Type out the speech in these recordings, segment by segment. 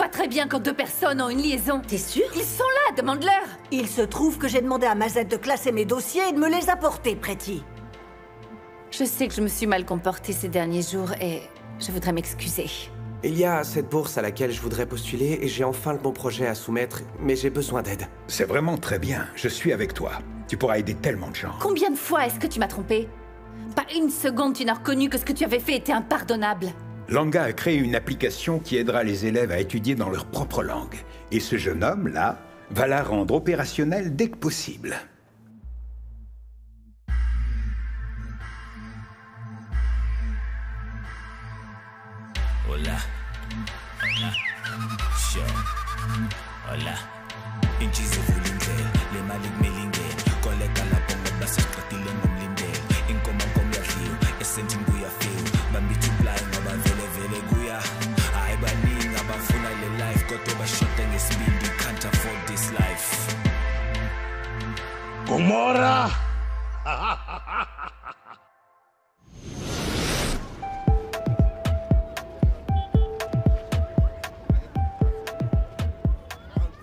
pas très bien quand deux personnes ont une liaison. T'es sûr? Ils sont là, demande-leur. Il se trouve que j'ai demandé à Mazette de classer mes dossiers et de me les apporter, Pretty. Je sais que je me suis mal comportée ces derniers jours et je voudrais m'excuser. Il y a cette bourse à laquelle je voudrais postuler et j'ai enfin le bon projet à soumettre, mais j'ai besoin d'aide. C'est vraiment très bien. Je suis avec toi. Tu pourras aider tellement de gens. Combien de fois est-ce que tu m'as trompé? Pas une seconde tu n'as reconnu que ce que tu avais fait était impardonnable. Langa a créé une application qui aidera les élèves à étudier dans leur propre langue. Et ce jeune homme, là, va la rendre opérationnelle dès que possible. Hola. Hola. Sure. Hola. Inchizi vulindlela, le mali kumilingela. Koleka lapho ngoba sesiqedile ngomlindela. Inkomo yadliwa, esentini kuyafika. Bambithi uplay ngoba vele kuya. Hayi baningi abafuna le life kodwa bashoda ngesibindi. Can't afford this life. Gomorra!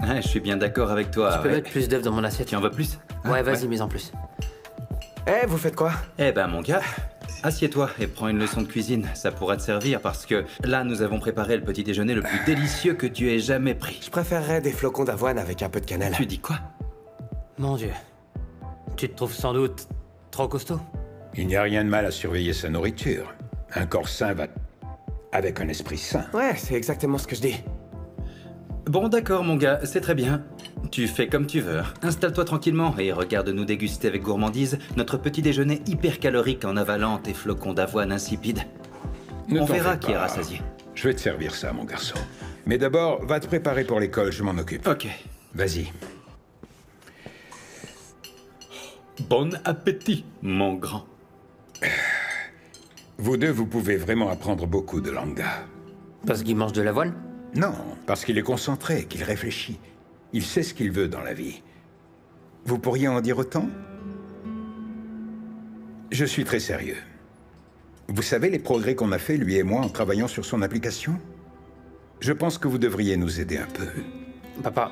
Ouais, je suis bien d'accord avec toi. Tu peux mettre plus d'œufs dans mon assiette. Tu en veux plus? Ouais, vas-y, mets en plus. Eh, vous faites quoi? Eh ben, mon gars, assieds-toi et prends une leçon de cuisine. Ça pourra te servir parce que là, nous avons préparé le petit déjeuner le plus délicieux que tu aies jamais pris. Je préférerais des flocons d'avoine avec un peu de cannelle. Tu dis quoi? Mon Dieu. Tu te trouves sans doute trop costaud? Il n'y a rien de mal à surveiller sa nourriture. Un corps sain va avec un esprit sain. Ouais, c'est exactement ce que je dis. Bon, d'accord, mon gars, c'est très bien. Tu fais comme tu veux. Installe-toi tranquillement et regarde-nous déguster avec gourmandise notre petit déjeuner hyper calorique en avalant tes flocons d'avoine insipides. On verra qui est rassasié. Je vais te servir ça, mon garçon. Mais d'abord, va te préparer pour l'école, je m'en occupe. Ok. Vas-y. Bon appétit, mon grand. Vous deux, vous pouvez vraiment apprendre beaucoup de Langa. Parce qu'il mange de l'avoine? Non, parce qu'il est concentré, qu'il réfléchit. Il sait ce qu'il veut dans la vie. Vous pourriez en dire autant? Je suis très sérieux. Vous savez les progrès qu'on a fait, lui et moi, en travaillant sur son application? Je pense que vous devriez nous aider un peu. Papa,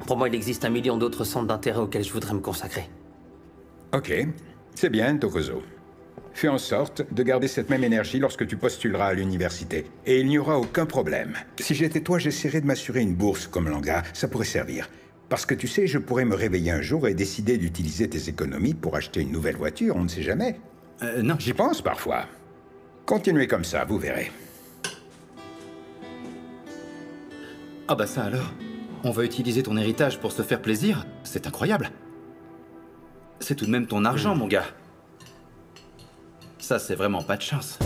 pour moi, il existe 1 million d'autres centres d'intérêt auxquels je voudrais me consacrer. Ok, c'est bien, Tokozo. Fais en sorte de garder cette même énergie lorsque tu postuleras à l'université. Et il n'y aura aucun problème. Si j'étais toi, j'essaierais de m'assurer une bourse comme Langa. Ça pourrait servir. Parce que tu sais, je pourrais me réveiller un jour et décider d'utiliser tes économies pour acheter une nouvelle voiture, on ne sait jamais. Non. J'y pense parfois. Continuez comme ça, vous verrez. Ah bah ça alors. On va utiliser ton héritage pour se faire plaisir? C'est incroyable. C'est tout de même ton argent, mon gars. Ça, c'est vraiment pas de chance.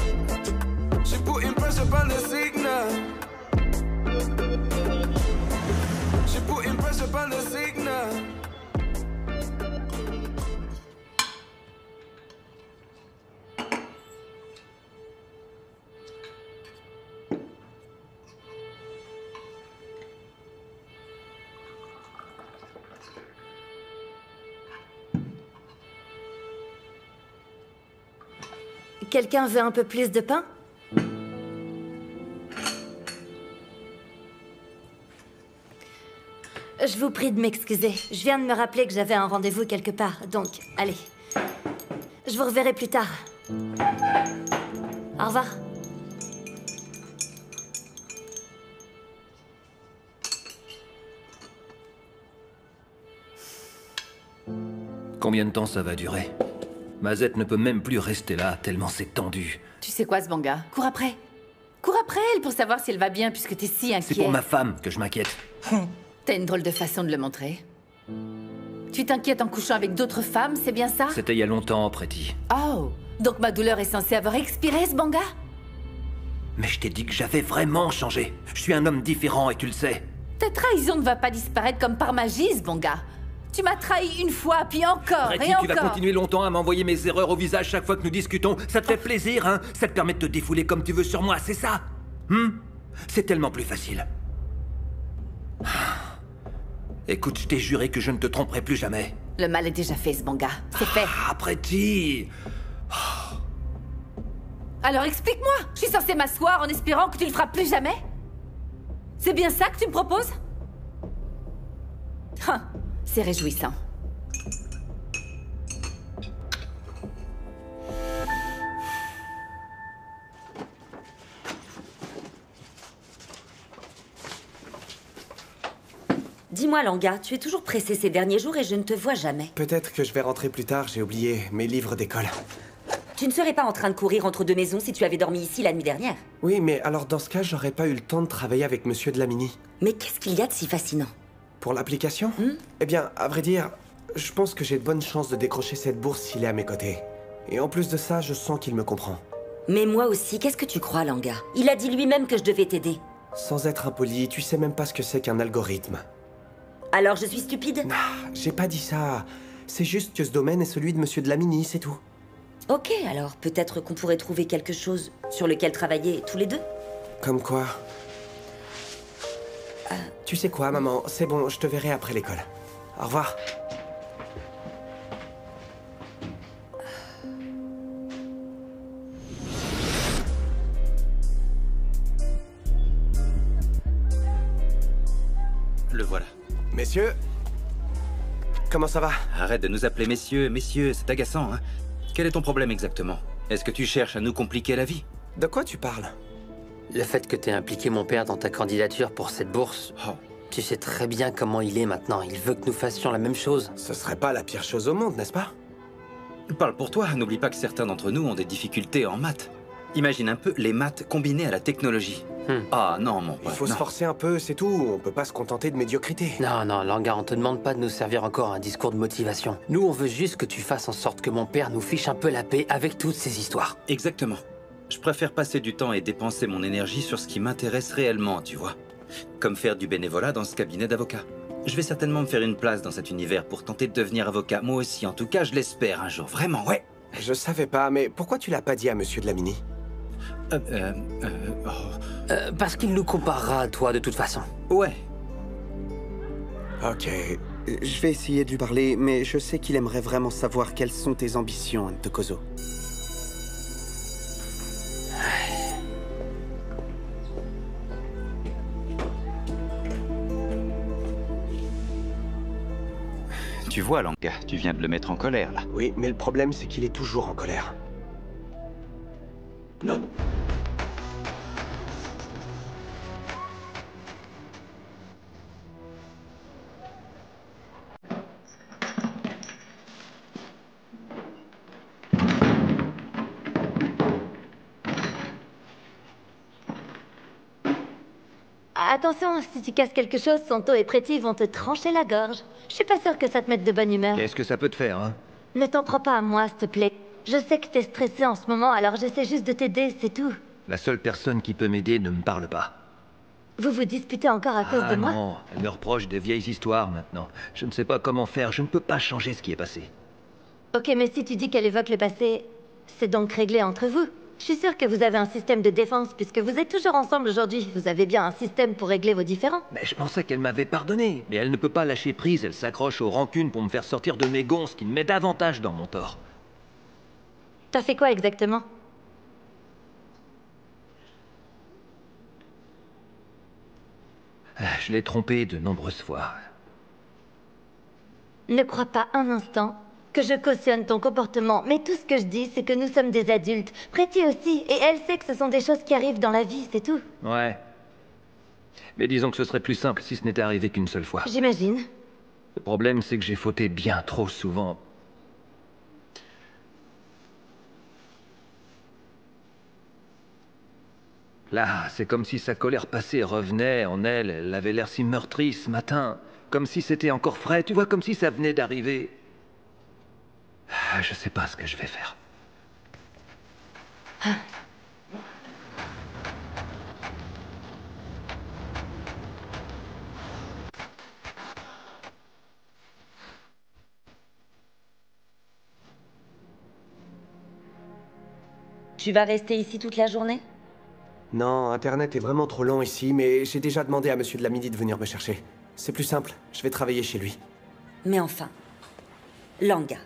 Quelqu'un veut un peu plus de pain? Je vous prie de m'excuser. Je viens de me rappeler que j'avais un rendez-vous quelque part. Donc, allez. Je vous reverrai plus tard. Au revoir. Combien de temps ça va durer? Mazette ne peut même plus rester là, tellement c'est tendu. Tu sais quoi, Zbanga? Cours après. Cours après elle pour savoir si elle va bien puisque t'es si inquiet. C'est pour ma femme que je m'inquiète. T'as une drôle de façon de le montrer. Tu t'inquiètes en couchant avec d'autres femmes, c'est bien ça? C'était il y a longtemps, Pretty. Oh, donc ma douleur est censée avoir expiré, Zbanga? Mais je t'ai dit que j'avais vraiment changé. Je suis un homme différent et tu le sais. Ta trahison ne va pas disparaître comme par magie, Zbanga. Tu m'as trahi une fois, puis encore, Pretty, et encore. tu vas continuer longtemps à m'envoyer mes erreurs au visage chaque fois que nous discutons. Ça te fait plaisir, hein? Ça te permet de te défouler comme tu veux sur moi, c'est ça? C'est tellement plus facile. Écoute, je t'ai juré que je ne te tromperai plus jamais. Le mal est déjà fait, Zbanga. C'est fait. Ah, Pretty! Alors explique-moi. Je suis censée m'asseoir en espérant que tu le feras plus jamais? C'est bien ça que tu me proposes? Ah, c'est réjouissant. Dis-moi, Langa, tu es toujours pressé ces derniers jours et je ne te vois jamais. Peut-être que je vais rentrer plus tard, j'ai oublié mes livres d'école. Tu ne serais pas en train de courir entre deux maisons si tu avais dormi ici la nuit dernière. Oui, mais alors dans ce cas, j'aurais pas eu le temps de travailler avec Monsieur Dlamini. Mais qu'est-ce qu'il y a de si fascinant? Pour l'application? Eh bien, à vrai dire, je pense que j'ai de bonnes chances de décrocher cette bourse s'il est à mes côtés. Et en plus de ça, je sens qu'il me comprend. Mais moi aussi, qu'est-ce que tu crois, Langa? Il a dit lui-même que je devais t'aider. Sans être impoli, tu sais même pas ce que c'est qu'un algorithme. Alors je suis stupide? J'ai pas dit ça. C'est juste que ce domaine est celui de Monsieur Dlamini, c'est tout. Ok, alors peut-être qu'on pourrait trouver quelque chose sur lequel travailler tous les deux? Comme quoi? Tu sais quoi, maman? C'est bon, je te verrai après l'école. Au revoir. Le voilà. Messieurs, comment ça va? Arrête de nous appeler messieurs, messieurs, c'est agaçant, hein. Quel est ton problème exactement? Est-ce que tu cherches à nous compliquer la vie? De quoi tu parles? Le fait que t'aies impliqué mon père dans ta candidature pour cette bourse, tu sais très bien comment il est maintenant. Il veut que nous fassions la même chose. Ce serait pas la pire chose au monde, n'est-ce pas? Parle pour toi, n'oublie pas que certains d'entre nous ont des difficultés en maths. Imagine un peu les maths combinées à la technologie. Ah non, mon pote, Il faut se forcer un peu, c'est tout. On peut pas se contenter de médiocrité. Non, non, Langa, on te demande pas de nous servir encore un discours de motivation. Nous, on veut juste que tu fasses en sorte que mon père nous fiche un peu la paix avec toutes ces histoires. Exactement. Je préfère passer du temps et dépenser mon énergie sur ce qui m'intéresse réellement, tu vois. Comme faire du bénévolat dans ce cabinet d'avocat. Je vais certainement me faire une place dans cet univers pour tenter de devenir avocat. Moi aussi, en tout cas, je l'espère un jour. Vraiment, ouais. Je savais pas, mais pourquoi tu l'as pas dit à Monsieur Dlamini? Parce qu'il nous comparera à toi de toute façon. Ouais. Ok, je vais essayer de lui parler, mais je sais qu'il aimerait vraiment savoir quelles sont tes ambitions, Ntokozo. Tu vois, Langa, tu viens de le mettre en colère, là. Oui, mais le problème, c'est qu'il est toujours en colère. Non. Attention, si tu casses quelque chose, Santo et Pretty vont te trancher la gorge. Je suis pas sûre que ça te mette de bonne humeur. Qu'est-ce que ça peut te faire, hein? Ne t'en prends pas à moi, s'il te plaît. Je sais que t'es stressé en ce moment, alors j'essaie juste de t'aider, c'est tout. La seule personne qui peut m'aider ne me parle pas. Vous vous disputez encore à cause de moi? Non, elle me reproche de vieilles histoires maintenant. Je ne sais pas comment faire, je ne peux pas changer ce qui est passé. Ok, mais si tu dis qu'elle évoque le passé, c'est donc réglé entre vous. Je suis sûre que vous avez un système de défense, puisque vous êtes toujours ensemble aujourd'hui. Vous avez bien un système pour régler vos différends. Mais je pensais qu'elle m'avait pardonné. Mais elle ne peut pas lâcher prise, elle s'accroche aux rancunes pour me faire sortir de mes gonds, ce qui me met davantage dans mon tort. T'as fait quoi exactement? Je l'ai trompée de nombreuses fois. Ne crois pas un instant que je cautionne ton comportement, mais tout ce que je dis, c'est que nous sommes des adultes. Pretty aussi, et elle sait que ce sont des choses qui arrivent dans la vie, c'est tout. Ouais. Mais disons que ce serait plus simple si ce n'était arrivé qu'une seule fois. J'imagine. Le problème, c'est que j'ai fauté bien trop souvent. Là, c'est comme si sa colère passée revenait en elle. Elle avait l'air si meurtrie ce matin. Comme si c'était encore frais, tu vois, comme si ça venait d'arriver. Je sais pas ce que je vais faire. Tu vas rester ici toute la journée? Non, Internet est vraiment trop lent ici, mais j'ai déjà demandé à Monsieur Dlamini de venir me chercher. C'est plus simple, je vais travailler chez lui. Mais enfin, Langa,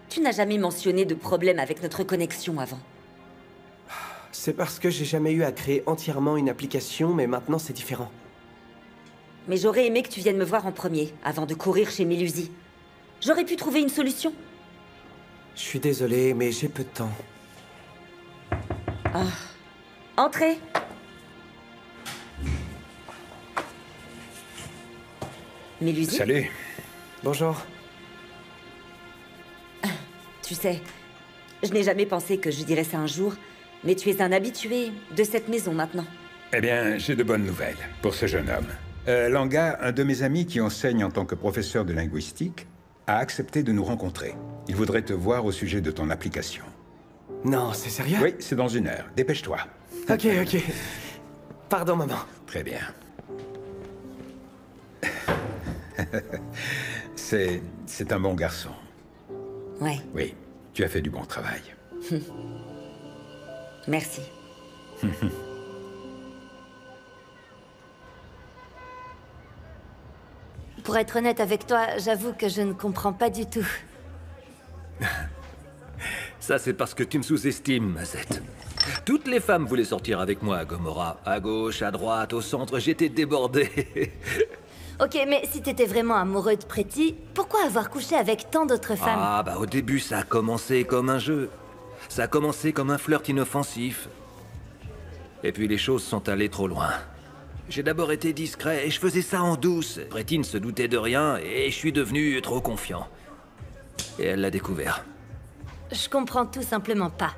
tu n'as jamais mentionné de problème avec notre connexion avant. C'est parce que j'ai jamais eu à créer entièrement une application, mais maintenant c'est différent. Mais j'aurais aimé que tu viennes me voir en premier, avant de courir chez Mélusie. J'aurais pu trouver une solution. Je suis désolé, mais j'ai peu de temps. Ah. Entrez. Mélusie? Salut. Bonjour. Tu sais, je n'ai jamais pensé que je dirais ça un jour, mais tu es un habitué de cette maison maintenant. Eh bien, j'ai de bonnes nouvelles pour ce jeune homme. Langa, un de mes amis qui enseigne en tant que professeur de linguistique, a accepté de nous rencontrer. Il voudrait te voir au sujet de ton application. Non, c'est sérieux? Oui, c'est dans 1 heure. Dépêche-toi. Ok. Pardon, maman. Très bien. C'est un bon garçon. Ouais. Oui, tu as fait du bon travail. Merci. Pour être honnête avec toi, j'avoue que je ne comprends pas du tout. Ça, c'est parce que tu me sous-estimes, Mazette. Toutes les femmes voulaient sortir avec moi à Gomorrah. À gauche, à droite, au centre, j'étais débordé. Ok, mais si t'étais vraiment amoureux de Pretty, pourquoi avoir couché avec tant d'autres femmes? Ah, bah au début, ça a commencé comme un jeu. Ça a commencé comme un flirt inoffensif. Et puis les choses sont allées trop loin. J'ai d'abord été discret et je faisais ça en douce. Pretty ne se doutait de rien et je suis devenu trop confiant. Et elle l'a découvert. Je comprends tout simplement pas.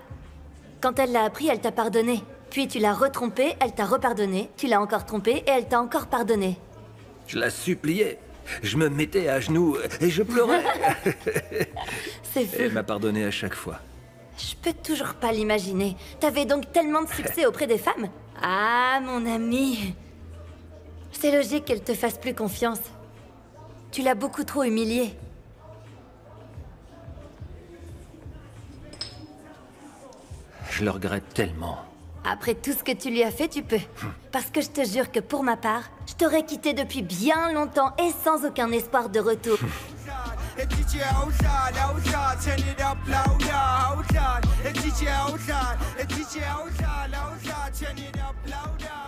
Quand elle l'a appris, elle t'a pardonné. Puis tu l'as retrompée, elle t'a repardonné. Tu l'as encore trompée et elle t'a encore pardonné. Je la suppliais. Je me mettais à genoux et je pleurais. C'est fou. Elle m'a pardonné à chaque fois. Je peux toujours pas l'imaginer. T'avais donc tellement de succès auprès des femmes? Ah, mon ami. C'est logique qu'elle te fasse plus confiance. Tu l'as beaucoup trop humiliée. Je le regrette tellement. Après tout ce que tu lui as fait, tu peux. Parce que je te jure que pour ma part, je t'aurais quitté depuis bien longtemps et sans aucun espoir de retour.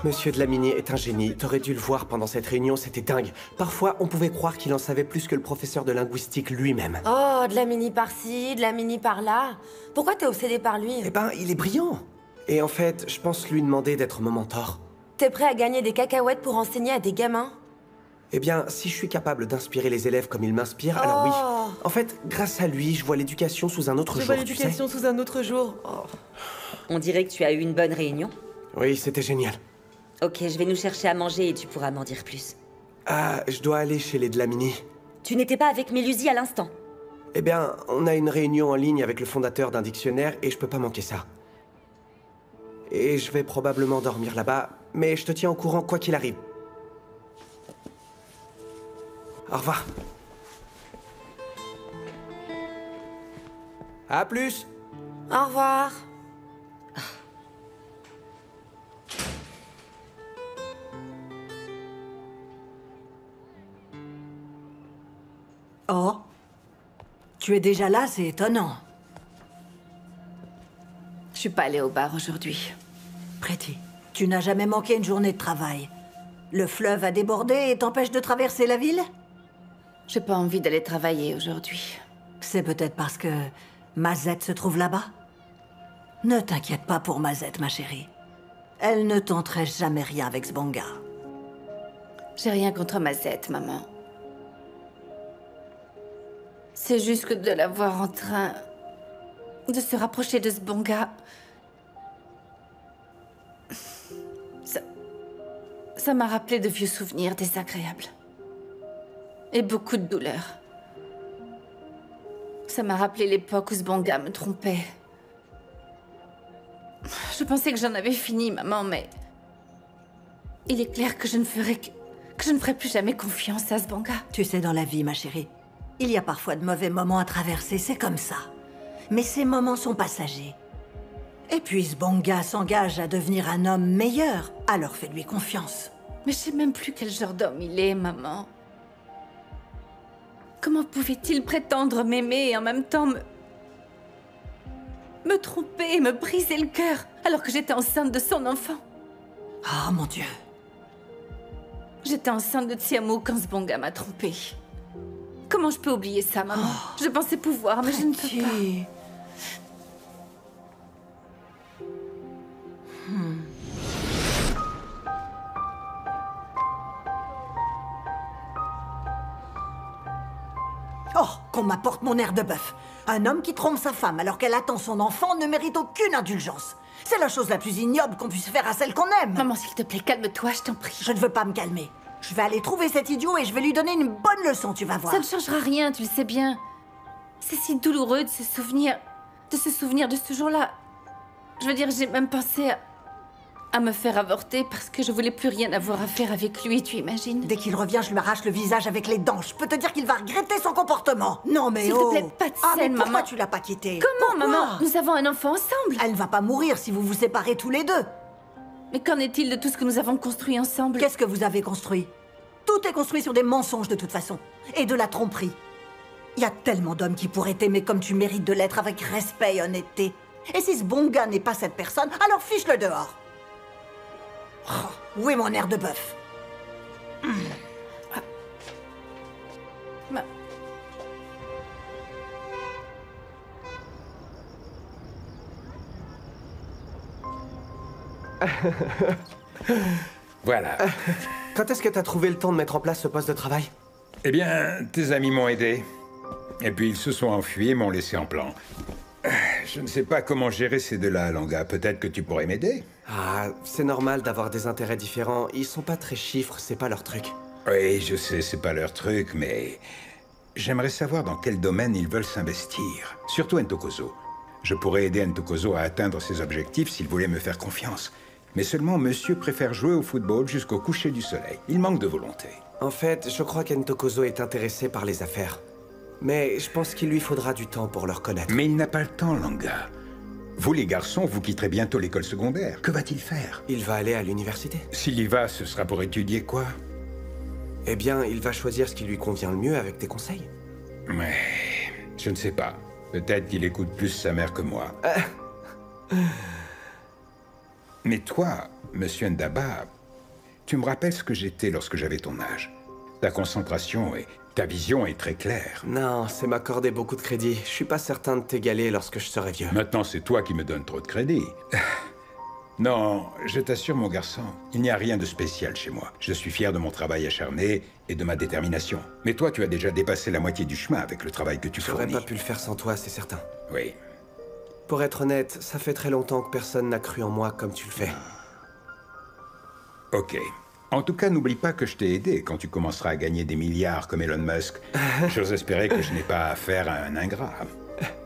Monsieur Dlamini est un génie. T'aurais dû le voir pendant cette réunion, c'était dingue. Parfois, on pouvait croire qu'il en savait plus que le professeur de linguistique lui-même. Oh, Dlamini par-ci, Dlamini par-là. Pourquoi t'es obsédé par lui? Eh ben, il est brillant. Et en fait, je pense lui demander d'être mon mentor. T'es prêt à gagner des cacahuètes pour enseigner à des gamins? Eh bien, si je suis capable d'inspirer les élèves comme il m'inspire, alors oui. En fait, grâce à lui, je vois l'éducation sous un autre jour, Je vois l'éducation sous un autre jour. Oh. On dirait que tu as eu une bonne réunion. Oui, c'était génial. Ok, je vais nous chercher à manger et tu pourras m'en dire plus. Ah, je dois aller chez les Dlamini. Tu n'étais pas avec Mélusie à l'instant? Eh bien, on a une réunion en ligne avec le fondateur d'un dictionnaire et je peux pas manquer ça. Et je vais probablement dormir là-bas, mais je te tiens au courant quoi qu'il arrive. Au revoir. À plus. Au revoir. Oh, tu es déjà là, c'est étonnant. Je suis pas allée au bar aujourd'hui. Pretty, tu n'as jamais manqué une journée de travail. Le fleuve a débordé et t'empêche de traverser la ville? J'ai pas envie d'aller travailler aujourd'hui. C'est peut-être parce que Mazette se trouve là-bas? Ne t'inquiète pas pour Mazette, ma chérie. Elle ne tenterait jamais rien avec Sbonga. J'ai rien contre Mazette, maman. C'est juste que de la voir en train de se rapprocher de Sbonga, ça m'a rappelé de vieux souvenirs désagréables. Et beaucoup de douleur. Ça m'a rappelé l'époque où Sbonga me trompait. Je pensais que j'en avais fini, maman, mais... il est clair que je ne ferai plus jamais confiance à Sbonga. Tu sais, dans la vie, ma chérie, il y a parfois de mauvais moments à traverser, c'est comme ça. Mais ces moments sont passagers. Et puis Sbonga s'engage à devenir un homme meilleur, alors fais-lui confiance. Mais je sais même plus quel genre d'homme il est, maman. Comment pouvait-il prétendre m'aimer et en même temps me tromper et me briser le cœur? Alors que j'étais enceinte de son enfant. Oh mon Dieu. J'étais enceinte de Tiamu quand Sbonga m'a trompée. Comment je peux oublier ça, maman? Je pensais pouvoir, mais je ne peux pas. Oh, qu'on m'apporte mon air de bœuf. Un homme qui trompe sa femme alors qu'elle attend son enfant ne mérite aucune indulgence. C'est la chose la plus ignoble qu'on puisse faire à celle qu'on aime. Maman, s'il te plaît, calme-toi, je t'en prie. Je ne veux pas me calmer. Je vais aller trouver cet idiot et je vais lui donner une bonne leçon, tu vas voir. Ça ne changera rien, tu le sais bien. C'est si douloureux de se souvenir de ce jour-là. Je veux dire, j'ai même pensé à me faire avorter parce que je voulais plus rien avoir à faire avec lui, tu imagines? Dès qu'il revient, je lui arrache le visage avec les dents. Je peux te dire qu'il va regretter son comportement. Non mais s'il te plaît, pas de scène, mais pourquoi maman. tu l'as pas quitté? Comment, maman? Nous avons un enfant ensemble. Elle ne va pas mourir si vous vous séparez tous les deux. Mais qu'en est-il de tout ce que nous avons construit ensemble? Qu'est-ce que vous avez construit? Tout est construit sur des mensonges de toute façon. Et de la tromperie. Il y a tellement d'hommes qui pourraient t'aimer comme tu mérites de l'être avec respect et honnêteté. Et si ce bon gars n'est pas cette personne, alors fiche-le dehors. Oh, où est mon air de bœuf? Voilà. Quand est-ce que t'as trouvé le temps de mettre en place ce poste de travail? Eh bien, tes amis m'ont aidé. Et puis ils se sont enfuis et m'ont laissé en plan. Je ne sais pas comment gérer ces deux-là, Langa. Peut-être que tu pourrais m'aider? Ah, c'est normal d'avoir des intérêts différents. Ils sont pas très chiffres, c'est pas leur truc. Oui, je sais, c'est pas leur truc, mais... J'aimerais savoir dans quel domaine ils veulent s'investir. Surtout Ntokozo. Je pourrais aider Ntokozo à atteindre ses objectifs s'il voulait me faire confiance. Mais seulement monsieur préfère jouer au football jusqu'au coucher du soleil. Il manque de volonté. En fait, je crois qu'Ntokozo est intéressé par les affaires. Mais je pense qu'il lui faudra du temps pour le reconnaître. Mais il n'a pas le temps, Langa. Vous, les garçons, vous quitterez bientôt l'école secondaire. Que va-t-il faire? Il va aller à l'université. S'il y va, ce sera pour étudier quoi? Eh bien, il va choisir ce qui lui convient le mieux avec tes conseils. Mais... je ne sais pas. Peut-être qu'il écoute plus sa mère que moi. Mais toi, monsieur Ndaba, tu me rappelles ce que j'étais lorsque j'avais ton âge. Ta concentration et ta vision est très claire. Non, c'est m'accorder beaucoup de crédit. Je suis pas certain de t'égaler lorsque je serai vieux. Maintenant, c'est toi qui me donnes trop de crédit. Non, je t'assure, mon garçon, il n'y a rien de spécial chez moi. Je suis fier de mon travail acharné et de ma détermination. Mais toi, tu as déjà dépassé la moitié du chemin avec le travail que tu fournis. J'aurais pas pu le faire sans toi, c'est certain. Oui. Pour être honnête, ça fait très longtemps que personne n'a cru en moi comme tu le fais. Ok. En tout cas, n'oublie pas que je t'ai aidé quand tu commenceras à gagner des milliards comme Elon Musk. J'ose espérer que je n'ai pas affaire à un ingrat.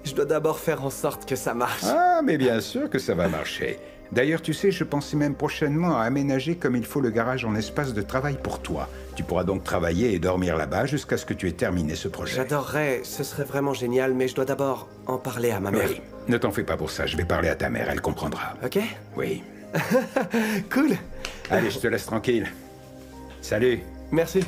Je dois d'abord faire en sorte que ça marche. Ah, mais bien sûr que ça va marcher. D'ailleurs, tu sais, je pensais même prochainement à aménager comme il faut le garage en espace de travail pour toi. Tu pourras donc travailler et dormir là-bas jusqu'à ce que tu aies terminé ce projet. J'adorerais, ce serait vraiment génial, mais je dois d'abord en parler à ma mère. Oui, ne t'en fais pas pour ça, je vais parler à ta mère, elle comprendra. Ok? Oui. Cool. Allez, je te laisse tranquille. Salut. Merci.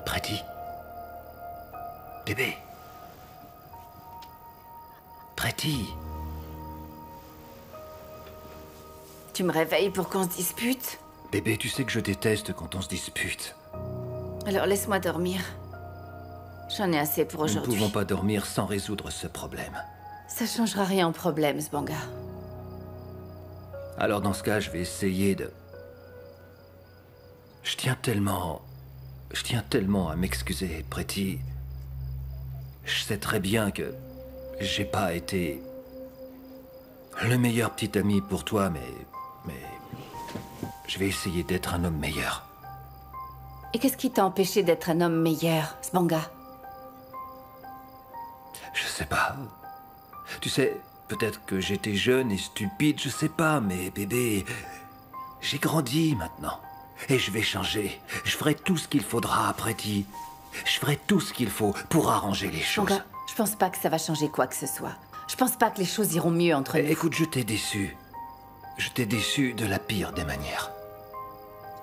Pretty. Bébé. Pretty. Tu me réveilles pour qu'on se dispute? Bébé, tu sais que je déteste quand on se dispute. Alors laisse-moi dormir. J'en ai assez pour Nous ne aujourd'hui. pouvons pas dormir sans résoudre ce problème. Ça changera rien au problème, Sbonga. Alors dans ce cas, je vais essayer de... Je tiens tellement à m'excuser, Pretty. Je sais très bien que j'ai pas été le meilleur petit ami pour toi, mais je vais essayer d'être un homme meilleur. Et qu'est-ce qui t'a empêché d'être un homme meilleur, Sbonga? Je sais pas. Tu sais, peut-être que j'étais jeune et stupide, je sais pas, mais bébé, j'ai grandi maintenant. Et je vais changer. Je ferai tout ce qu'il faudra, Pretty. Je ferai tout ce qu'il faut pour arranger les choses. Sponga, je pense pas que ça va changer quoi que ce soit. Je pense pas que les choses iront mieux entre nous. Écoute, je t'ai déçu. Je t'ai déçu de la pire des manières.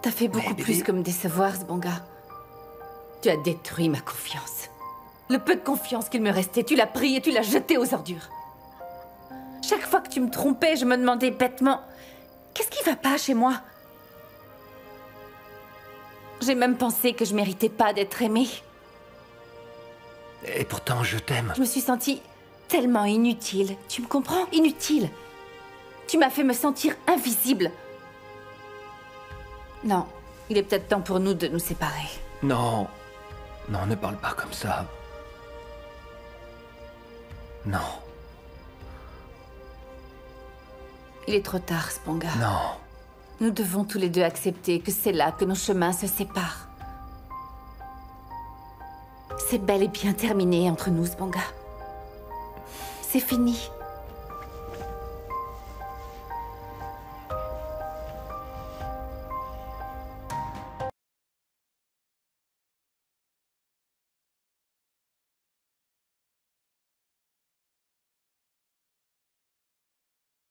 T'as fait beaucoup plus que me décevoir, Sponga. Tu as détruit ma confiance. Le peu de confiance qu'il me restait, tu l'as pris et tu l'as jeté aux ordures. Chaque fois que tu me trompais, je me demandais bêtement, qu'est-ce qui va pas chez moi? J'ai même pensé que je méritais pas d'être aimée. Et pourtant, je t'aime. Je me suis sentie tellement inutile. Tu me comprends? Inutile. Tu m'as fait me sentir invisible. Non, il est peut-être temps pour nous de nous séparer. Non. Non, ne parle pas comme ça. Non. Il est trop tard, Sponga. Non. Nous devons tous les deux accepter que c'est là que nos chemins se séparent. C'est bel et bien terminé entre nous, Sponga. C'est fini.